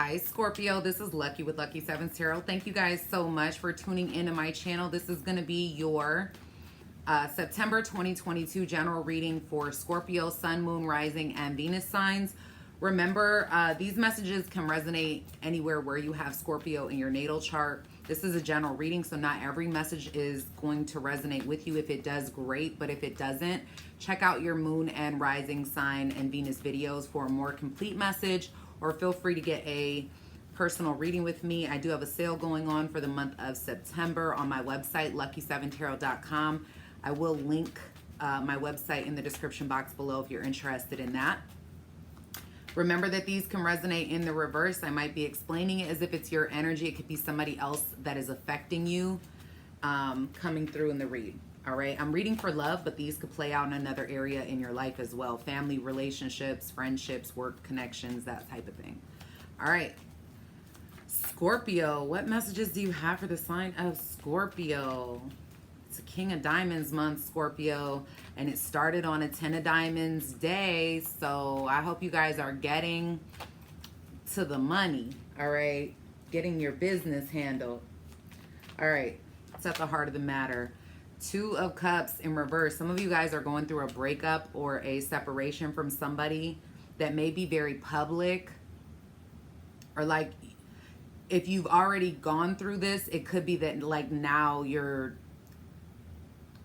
Hi Scorpio, this is Lucky with Lucky 7 Tarot. Thank you guys so much for tuning into my channel. This is going to be your September 2022 general reading for Scorpio, Sun, Moon, Rising, and Venus signs. Remember, these messages can resonate anywhere where you have Scorpio in your natal chart. This is a general reading, so not every message is going to resonate with you. If it does, great, but if it doesn't, check out your Moon and Rising sign and Venus videos for a more complete message, or feel free to get a personal reading with me. I do have a sale going on for the month of September on my website, lucky7tarot.com. I will link my website in the description box below if you're interested in that. Remember that these can resonate in the reverse. I might be explaining it as if it's your energy. It could be somebody else that is affecting you coming through in the read. All right, I'm reading for love, but these could play out in another area in your life as well. Family, relationships, friendships, work connections, that type of thing. All right, Scorpio, what messages do you have for the sign of Scorpio? It's a King of Diamonds month, Scorpio, and it started on a 10 of Diamonds day, so I hope you guys are getting to the money, all right? Getting your business handled. All right, it's at the heart of the matter. Two of Cups in reverse. Some of you guys are going through a breakup or a separation from somebody that may be very public, or like if you've already gone through this, it could be that like now you're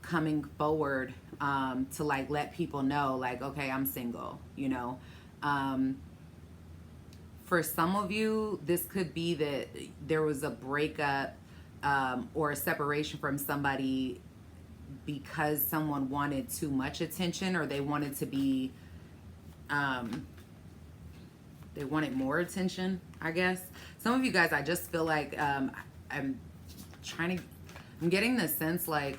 coming forward to like let people know like, okay, I'm single, you know. For some of you, this could be that there was a breakup or a separation from somebody because someone wanted too much attention, or they wanted to be they wanted more attention, I guess. Some of you guys, I just feel like I'm getting the sense like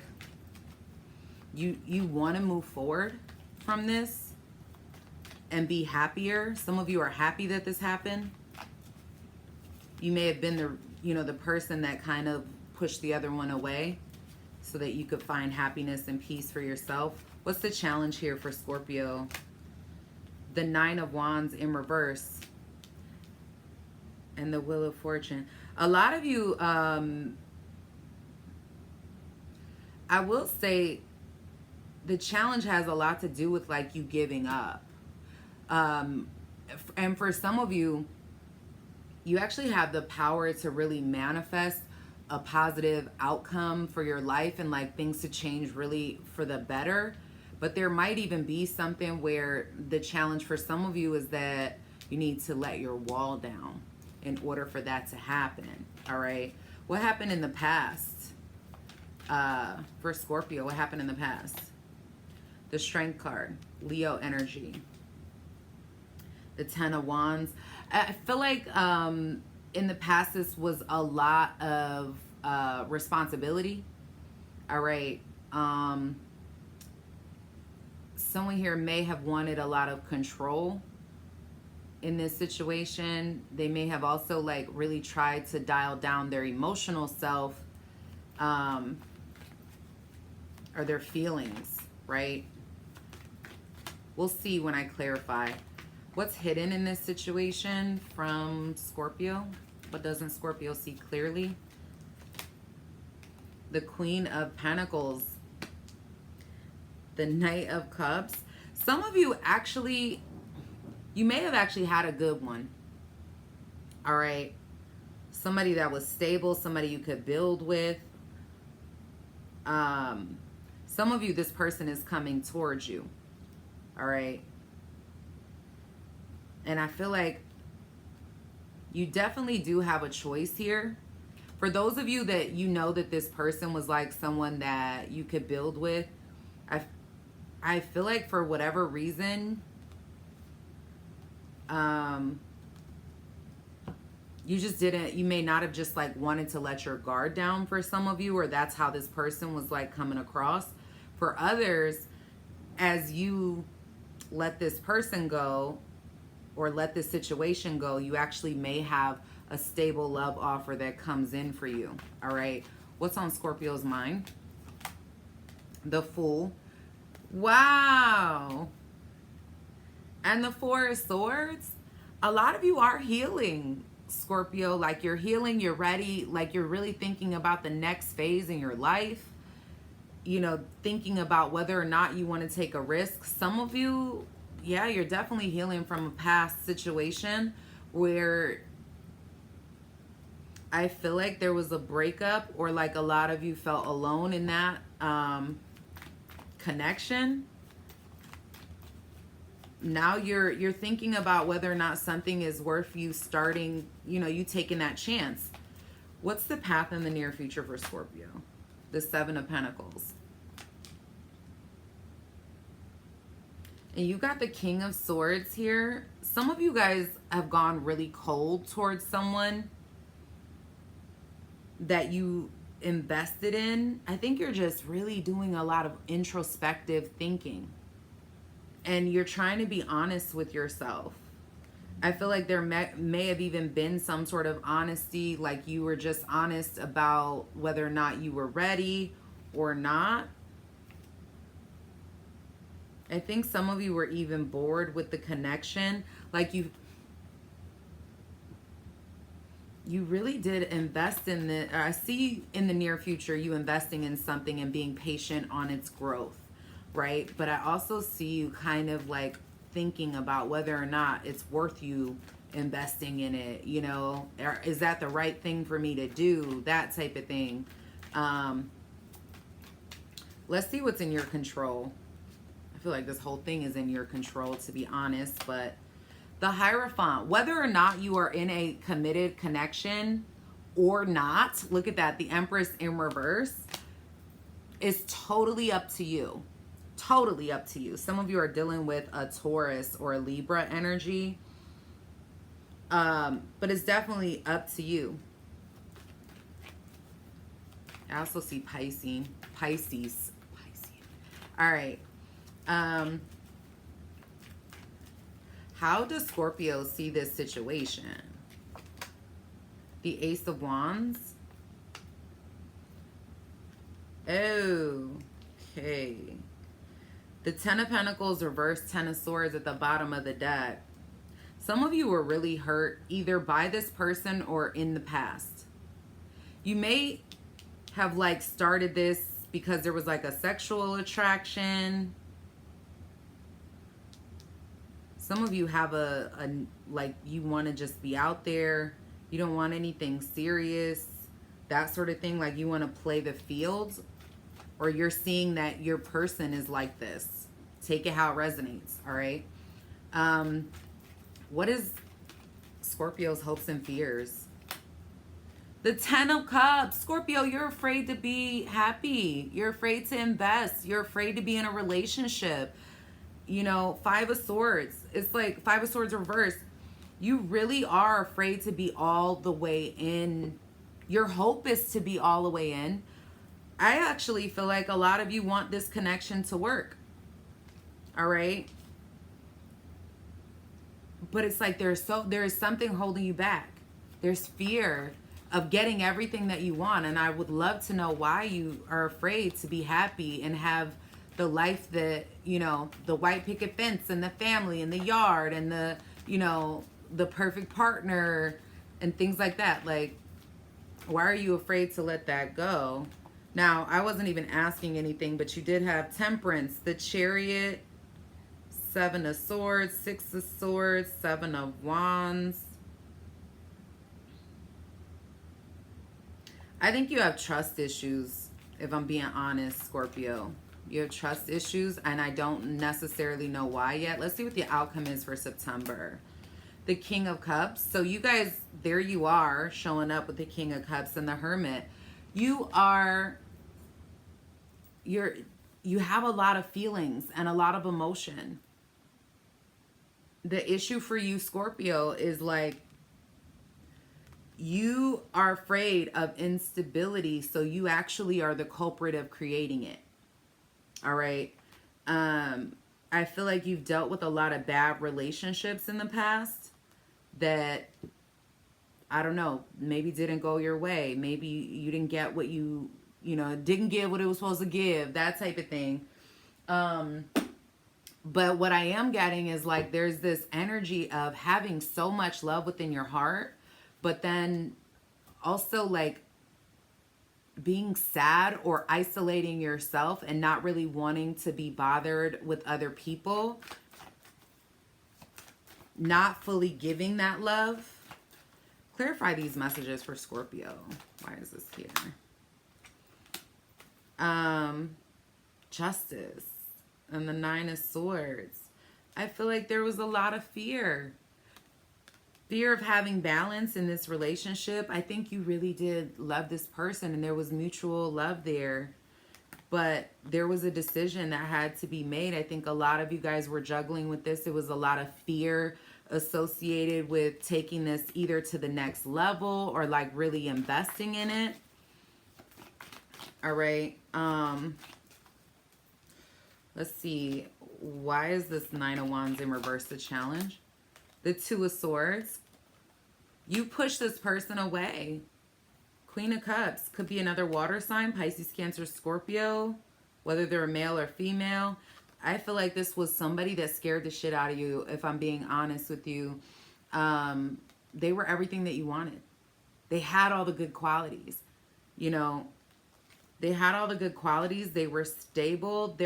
you want to move forward from this and be happier. Some of you are happy that this happened. You may have been the person that kind of pushed the other one away so that you could find happiness and peace for yourself. What's the challenge here for Scorpio? The Nine of Wands in reverse and the Wheel of Fortune. A lot of you, I will say, the challenge has a lot to do with like you giving up. And for some of you, you actually have the power to really manifest a positive outcome for your life and like things to change really for the better. But there might even be something where the challenge for some of you is that you need to let your wall down in order for that to happen. All right. What happened in the past? For Scorpio, what happened in the past? The Strength card, Leo energy. The Ten of Wands. I feel like in the past this was a lot of responsibility. All right. Someone here may have wanted a lot of control in this situation. They may have also like really tried to dial down their emotional self or their feelings, right? We'll see when I clarify. What's hidden in this situation from Scorpio? What doesn't Scorpio see clearly? The Queen of Pentacles. The Knight of Cups. Some of you actually, you may have actually had a good one. All right. Somebody that was stable, somebody you could build with. Some of you, this person is coming towards you. All right. And I feel like you definitely do have a choice here. For those of you that you know that this person was like someone that you could build with, I feel like for whatever reason, you just didn't, you may not have just like wanted to let your guard down for some of you, or that's how this person was like coming across. For others, as you let this person go or let this situation go, you actually may have a stable love offer that comes in for you. All right. What's on Scorpio's mind? The Fool. Wow. And the Four of Swords. A lot of you are healing Scorpio, like you're healing, you're ready, like you're really thinking about the next phase in your life, you know, thinking about whether or not you want to take a risk. Some of you, yeah, you're definitely healing from a past situation where I feel like there was a breakup, or like a lot of you felt alone in that connection. Now you're thinking about whether or not something is worth you starting, you know, you taking that chance. What's the path in the near future for Scorpio? The Seven of Pentacles. And you got the King of Swords here. Some of you guys have gone really cold towards someone that you invested in. I think you're just really doing a lot of introspective thinking. And you're trying to be honest with yourself. I feel like there may have even been some sort of honesty, like you were just honest about whether or not you were ready or not. I think some of you were even bored with the connection. Like you really did invest in the, I see in the near future you investing in something and being patient on its growth, right? But I also see you kind of like thinking about whether or not it's worth you investing in it, you know, or is that the right thing for me to do, that type of thing. Let's see what's in your control. I feel like this whole thing is in your control, to be honest. But the Hierophant, whether or not you are in a committed connection or not, look at that, the Empress in reverse, is totally up to you. Totally up to you. Some of you are dealing with a Taurus or a Libra energy. But it's definitely up to you. I also see Pisces. All right. How does Scorpio see this situation? The Ace of Wands. Okay. The Ten of Pentacles reversed, Ten of Swords at the bottom of the deck. Some of you were really hurt either by this person or in the past. You may have like started this because there was like a sexual attraction. Some of you have a like you want to just be out there. You don't want anything serious, that sort of thing. Like you want to play the field, or you're seeing that your person is like this. Take it how it resonates, all right? What is Scorpio's hopes and fears? The Ten of Cups. Scorpio, you're afraid to be happy. You're afraid to invest. You're afraid to be in a relationship. You know, Five of Swords. It's like Five of Swords reversed. You really are afraid to be all the way in. Your hope is to be all the way in. I actually feel like a lot of you want this connection to work. All right? But it's like there is something holding you back. There's fear of getting everything that you want. And I would love to know why you are afraid to be happy and have the life that, you know, the white picket fence and the family and the yard and the, you know, the perfect partner and things like that. Like, why are you afraid to let that go? Now, I wasn't even asking anything, but you did have Temperance, the Chariot, Seven of Swords, Six of Swords, Seven of Wands. I think you have trust issues, if I'm being honest, Scorpio. You have trust issues, and I don't necessarily know why yet. Let's see what the outcome is for September. The King of Cups. So you guys, there you are, showing up with the King of Cups and the Hermit. You have a lot of feelings and a lot of emotion. The issue for you, Scorpio, is like you are afraid of instability, so you actually are the culprit of creating it. All right. I feel like you've dealt with a lot of bad relationships in the past that, I don't know, maybe didn't go your way. Maybe you didn't get what didn't give what it was supposed to give, that type of thing. But what I am getting is like there's this energy of having so much love within your heart, but then also like being sad or isolating yourself and not really wanting to be bothered with other people, not fully giving that love. Clarify these messages for Scorpio. Why is this here? Justice and the 9 of Swords. I feel like there was a lot of fear. Fear of having balance in this relationship. I think you really did love this person and there was mutual love there. But there was a decision that had to be made. I think a lot of you guys were juggling with this. It was a lot of fear associated with taking this either to the next level or like really investing in it. All right. Let's see. Why is this 9 of Wands in reverse the challenge? The 2 of Swords. You push this person away. Queen of Cups. Could be another water sign. Pisces, Cancer, Scorpio. Whether they're male or female. I feel like this was somebody that scared the shit out of you, if I'm being honest with you. They were everything that you wanted. They had all the good qualities. You know, they had all the good qualities. They were stable.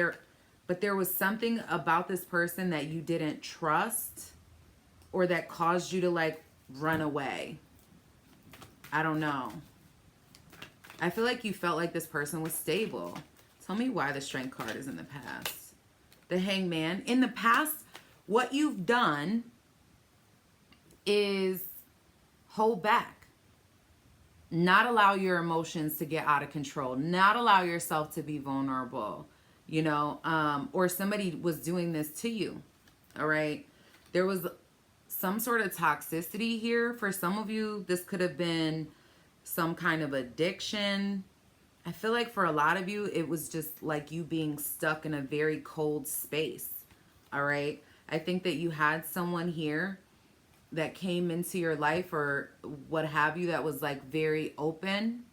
But there was something about this person that you didn't trust or that caused you to like run away. I don't know. I feel like you felt like this person was stable. Tell me why the Strength card is in the past. The Hangman. In the past, what you've done is hold back. Not allow your emotions to get out of control. Not allow yourself to be vulnerable. You know, or somebody was doing this to you. All right. There was some sort of toxicity here. For some of you, this could have been some kind of addiction. I feel like for a lot of you, it was just like you being stuck in a very cold space. All right. I think that you had someone here that came into your life or what have you that was like very open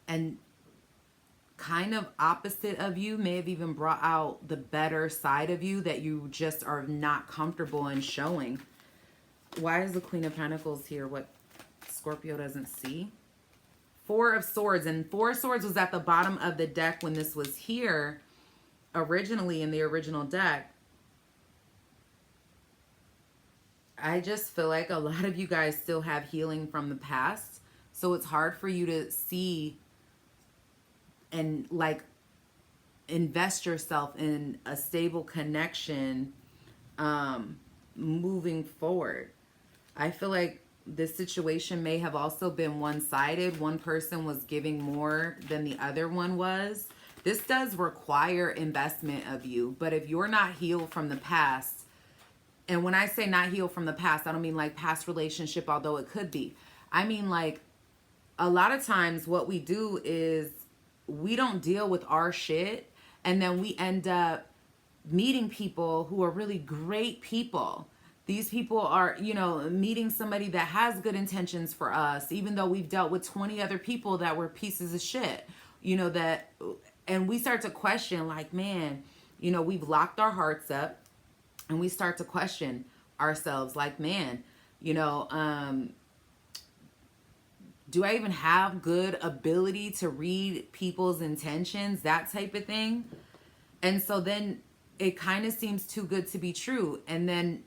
and kind of opposite of you, may have even brought out the better side of you that you just are not comfortable in showing. Why is the Queen of Pentacles here? What Scorpio doesn't see? 4 of Swords. And 4 of Swords was at the bottom of the deck when this was here originally in the original deck. I just feel like a lot of you guys still have healing from the past. So it's hard for you to see and like invest yourself in a stable connection moving forward. I feel like this situation may have also been one-sided. One person was giving more than the other one was. This does require investment of you, but if you're not healed from the past, and when I say not healed from the past, I don't mean like past relationship, although it could be. I mean like a lot of times what we do is we don't deal with our shit, and then we end up meeting people who are really great people. These people are, you know, meeting somebody that has good intentions for us, even though we've dealt with 20 other people that were pieces of shit, you know, that, and we start to question like, man, you know, we've locked our hearts up and we start to question ourselves like, man, you know, do I even have good ability to read people's intentions, that type of thing? And so then it kind of seems too good to be true. And then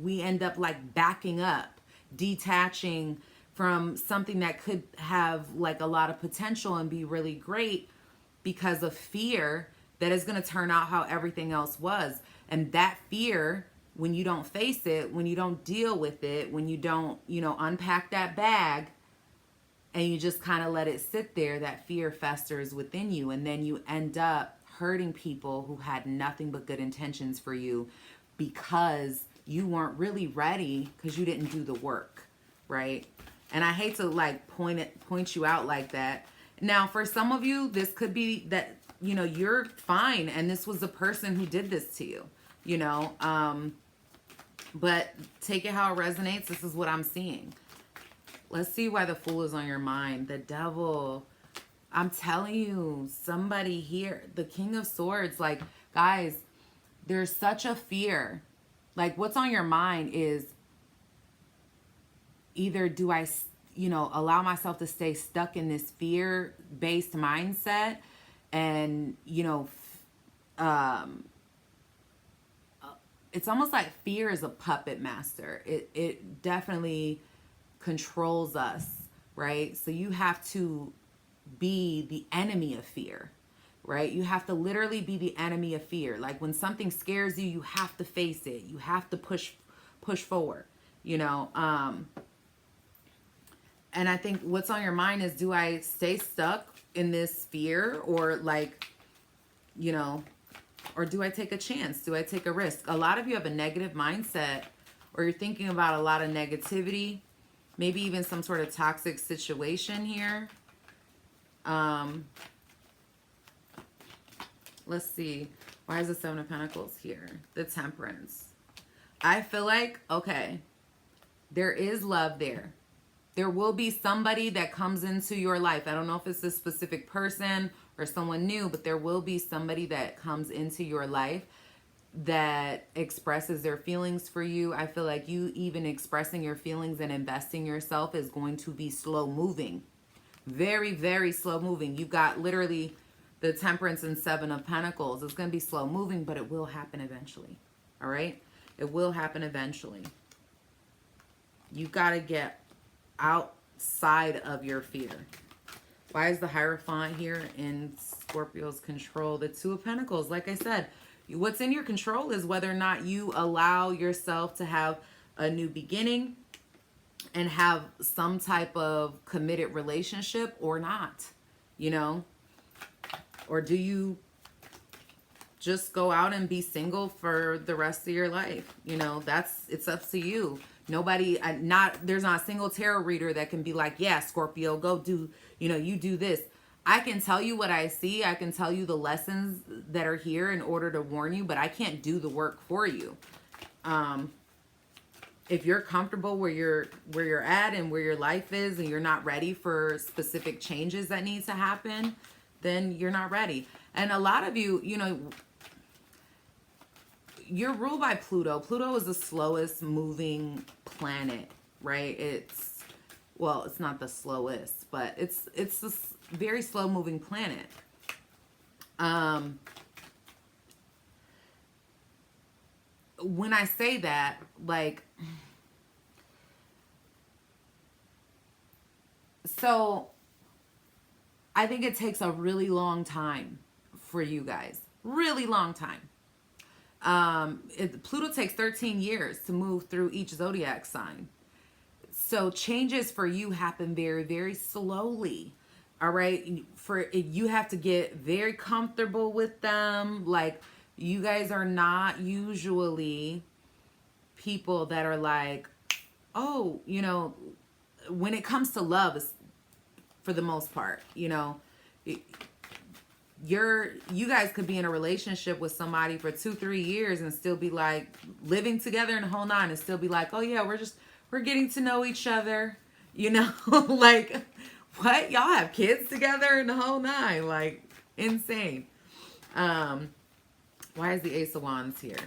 we end up like backing up, detaching from something that could have like a lot of potential and be really great because of fear that is going to turn out how everything else was. And that fear, when you don't face it, when you don't deal with it, when you don't, you know, unpack that bag, and you just kind of let it sit there, that fear festers within you. And then you end up hurting people who had nothing but good intentions for you because you weren't really ready because you didn't do the work, right? And I hate to like point you out like that. Now, for some of you, this could be that, you know, you're fine and this was the person who did this to you, you know. But take it how it resonates. This is what I'm seeing. Let's see why the Fool is on your mind. The Devil. I'm telling you, somebody here. The King of Swords. Like, guys, there's such a fear. Like, what's on your mind is either do I, allow myself to stay stuck in this fear-based mindset and, um, it's almost like fear is a puppet master. It definitely controls us, right? So you have to be the enemy of fear, right? You have to literally be the enemy of fear. Like when something scares you, you have to face it. You have to push forward, and I think what's on your mind is, do I stay stuck in this fear, or or do I take a chance? Do I take a risk? A lot of you have a negative mindset, or you're thinking about a lot of negativity, maybe even some sort of toxic situation here. Let's see. Why is the Seven of Pentacles here? The Temperance. I feel like, okay, there is love there. There will be somebody that comes into your life. I don't know if it's a specific person or someone new, but there will be somebody that comes into your life that expresses their feelings for you. I feel like you even expressing your feelings and investing yourself is going to be slow moving. Very, very slow moving. You've got literally the Temperance and Seven of Pentacles. It's going to be slow moving, but it will happen eventually. All right? It will happen eventually. You've got to get outside of your fear. Why is the Hierophant here in Scorpio's control? The Two of Pentacles. Like I said, what's in your control is whether or not you allow yourself to have a new beginning and have some type of committed relationship or not, or do you just go out and be single for the rest of your life? It's up to you. There's not a single tarot reader that can be like, yeah, Scorpio, go do, you do this. I can tell you what I see. I can tell you the lessons that are here in order to warn you, but I can't do the work for you. If you're comfortable where you're at and where your life is, and you're not ready for specific changes that need to happen, then you're not ready. And a lot of you, you're ruled by Pluto. Pluto is the slowest moving planet, right? It's not the slowest, but it's a very slow moving planet. When I say that, so I think it takes a really long time for you guys. Really long time. Pluto takes 13 years to move through each zodiac sign. So changes for you happen very, very slowly. All right. You have to get very comfortable with them. Like, you guys are not usually people that are like, oh, when it comes to love, for the most part, you guys could be in a relationship with somebody for 2-3 years and still be like living together in the whole nine, and still be like, oh yeah, we're getting to know each other, like, what, y'all have kids together in the whole nine, like, insane. Why is the Ace of Wands here?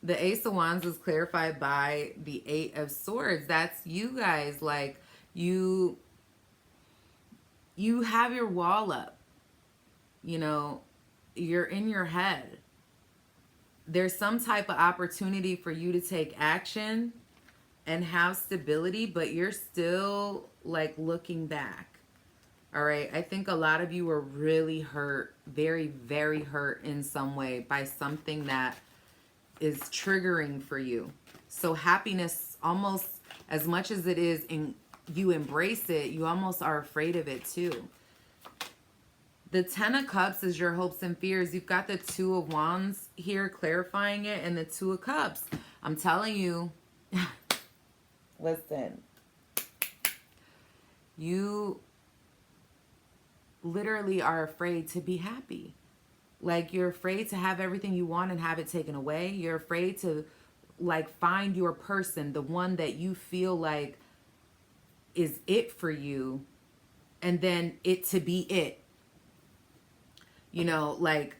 The Ace of Wands is clarified by the Eight of Swords. That's you guys. Like, you have your wall up. You're in your head. There's some type of opportunity for you to take action and have stability, but you're still like looking back. All right. I think a lot of you were really hurt, very, very hurt in some way by something that is triggering for you. So happiness, almost as much as it is in you embrace it, you almost are afraid of it too. The Ten of Cups is your hopes and fears. You've got the Two of Wands here clarifying it, and the Two of Cups. I'm telling you, listen, you literally are afraid to be happy. Like, you're afraid to have everything you want and have it taken away. You're afraid to like find your person, the one that you feel like is it for you, and then it to be it. Like,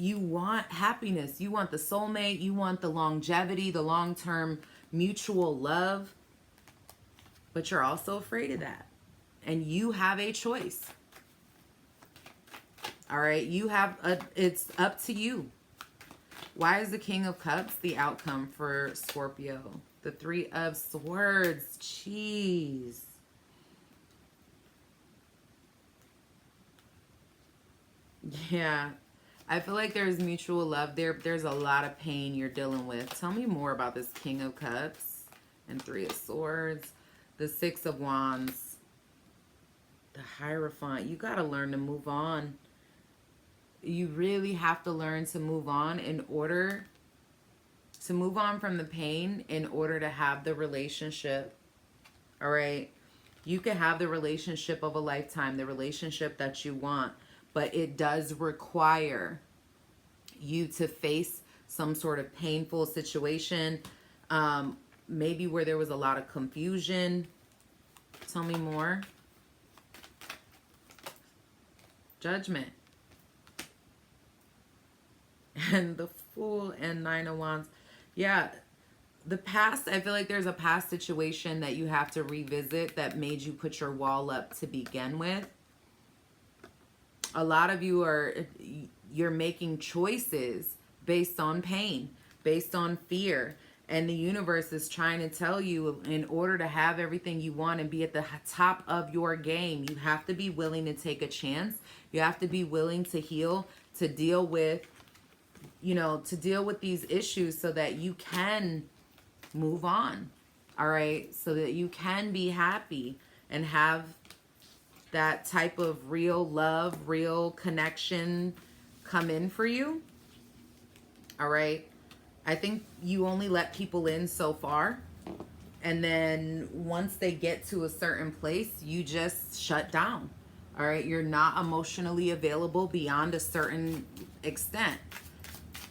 you want happiness. You want the soulmate. You want the longevity, the long-term mutual love. But you're also afraid of that. And you have a choice. All right? It's up to you. Why is the King of Cups the outcome for Scorpio? The Three of Swords. Jeez. Yeah. I feel like there's mutual love there. But there's a lot of pain you're dealing with. Tell me more about this King of Cups and Three of Swords. The Six of Wands. The Hierophant. You got to learn to move on. You really have to learn to move on in order to move on from the pain in order to have the relationship. All right? You can have the relationship of a lifetime, the relationship that you want. But it does require you to face some sort of painful situation, maybe where there was a lot of confusion. Tell me more. Judgment. And the Fool and Nine of Wands. Yeah, the past, I feel like there's a past situation that you have to revisit that made you put your wall up to begin with. A lot of you you're making choices based on pain, based on fear. And the universe is trying to tell you, in order to have everything you want and be at the top of your game, you have to be willing to take a chance. You have to be willing to heal, to deal with, to deal with these issues so that you can move on. All right. So that you can be happy and have that type of real love, real connection come in for you. All right. I think you only let people in so far. And then once they get to a certain place, you just shut down. All right. You're not emotionally available beyond a certain extent.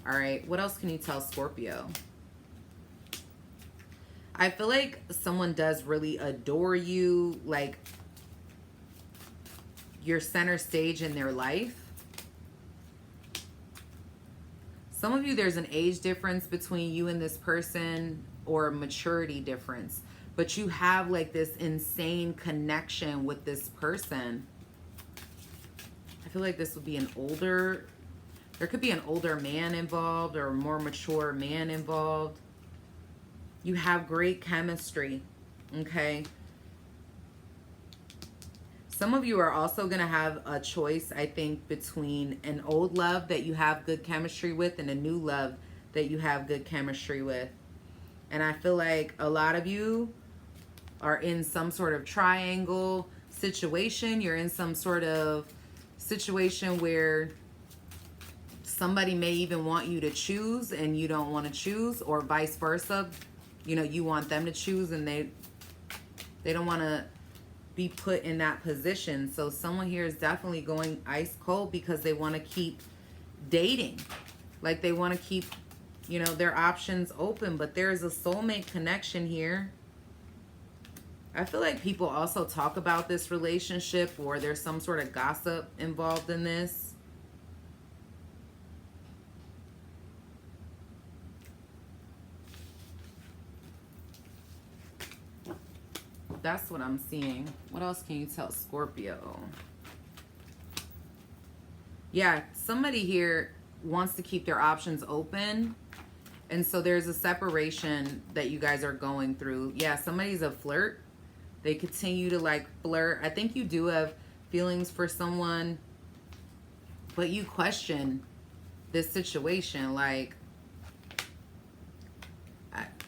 All right. What else can you tell Scorpio? I feel like someone does really adore you. Like, you're center stage in their life. Some of you, there's an age difference between you and this person, or a maturity difference. But you have like this insane connection with this person. I feel like this would be there could be an older man involved or a more mature man involved. You have great chemistry, okay? Some of you are also going to have a choice, I think, between an old love that you have good chemistry with and a new love that you have good chemistry with. And I feel like a lot of you are in some sort of triangle situation. You're in some sort of situation where somebody may even want you to choose and you don't want to choose, or vice versa. You want them to choose and they don't want to be put in that position. So someone here is definitely going ice cold because they want to keep dating. Like, they want to keep, their options open. But there's a soulmate connection here. I feel like people also talk about this relationship, or there's some sort of gossip involved in this. That's what I'm seeing. What else can you tell Scorpio? Yeah, somebody here wants to keep their options open. And so there's a separation that you guys are going through. Yeah, somebody's a flirt. They continue to like flirt. I think you do have feelings for someone, but you question this situation. Like,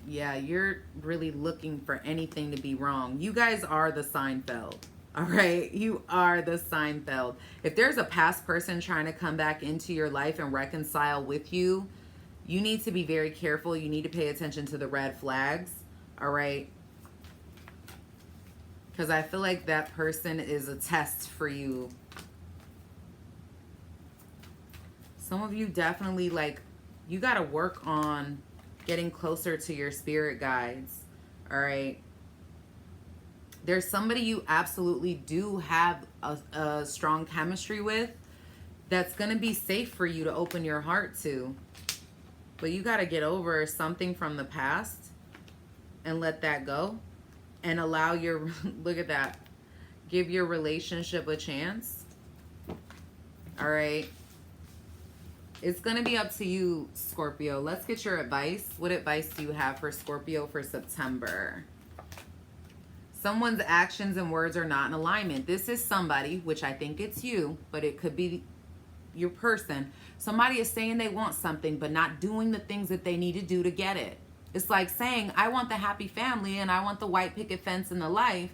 yeah, you're really looking for anything to be wrong. You guys are the Seinfeld. All right? You are the Seinfeld. If there's a past person trying to come back into your life and reconcile with you, you need to be very careful. You need to pay attention to the red flags. All right? Because I feel like that person is a test for you. Some of you definitely, like, you got to work on getting closer to your spirit guides. All right? There's somebody you absolutely do have a strong chemistry with. that's going to be safe for you to open your heart to. But you got to get over something from the past and let that go and allow your, look at that, give your relationship a chance. All right. It's going to be up to you, Scorpio. Let's get your advice. What advice do you have for Scorpio for September? Someone's actions and words are not in alignment. This is somebody, which I think it's you, but it could be your person. Somebody is saying they want something, but not doing the things that they need to do to get it. It's like saying, I want the happy family and I want the white picket fence and the life,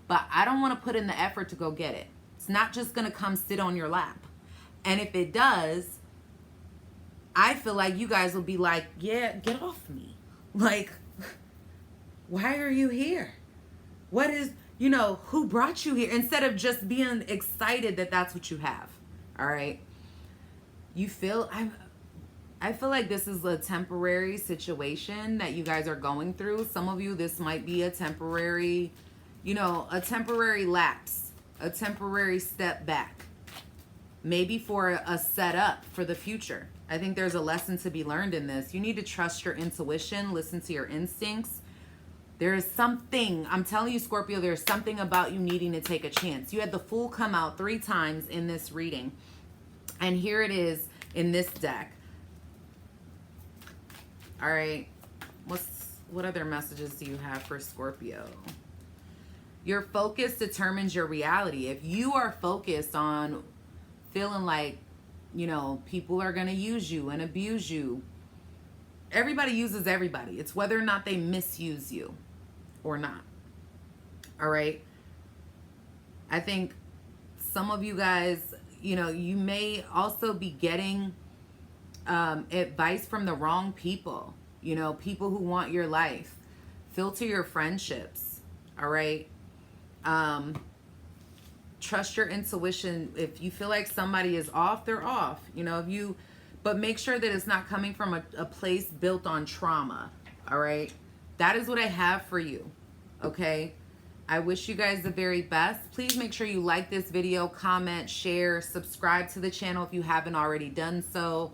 but I don't want to put in the effort to go get it. It's not just going to come sit on your lap. And if it does, I feel like you guys will be like, yeah, get off me. Like, why are you here? What is, you know, who brought you here? Instead of just being excited that that's what you have. All right. You feel, I feel like this is a temporary situation that you guys are going through. Some of you, this might be a temporary, you know, a temporary lapse, a temporary step back. Maybe for a setup for the future. I think there's a lesson to be learned in this. You need to trust your intuition, listen to your instincts. There is something, I'm telling you, Scorpio, there's something about you needing to take a chance. You had the Fool come out 3 times in this reading. And here it is in this deck. All right. What other messages do you have for Scorpio? Your focus determines your reality. If you are focused on feeling like, you know, people are going to use you and abuse you. Everybody uses everybody. It's whether or not they misuse you or not. All right. I think some of you guys, you know, you may also be getting advice from the wrong people. You know, people who want your life. Filter your friendships. All right. Trust your intuition. If you feel like somebody is off, they're off. You know, but make sure that it's not coming from a place built on trauma. All right. That is what I have for you. Okay. I wish you guys the very best. Please make sure you like this video, comment, share, subscribe to the channel if you haven't already done so.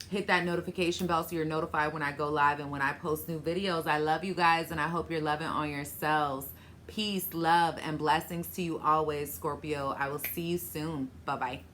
Hit that notification bell so you're notified when I go live and when I post new videos. I love you guys and I hope you're loving on yourselves. Peace, love, and blessings to you always, Scorpio. I will see you soon. Bye-bye.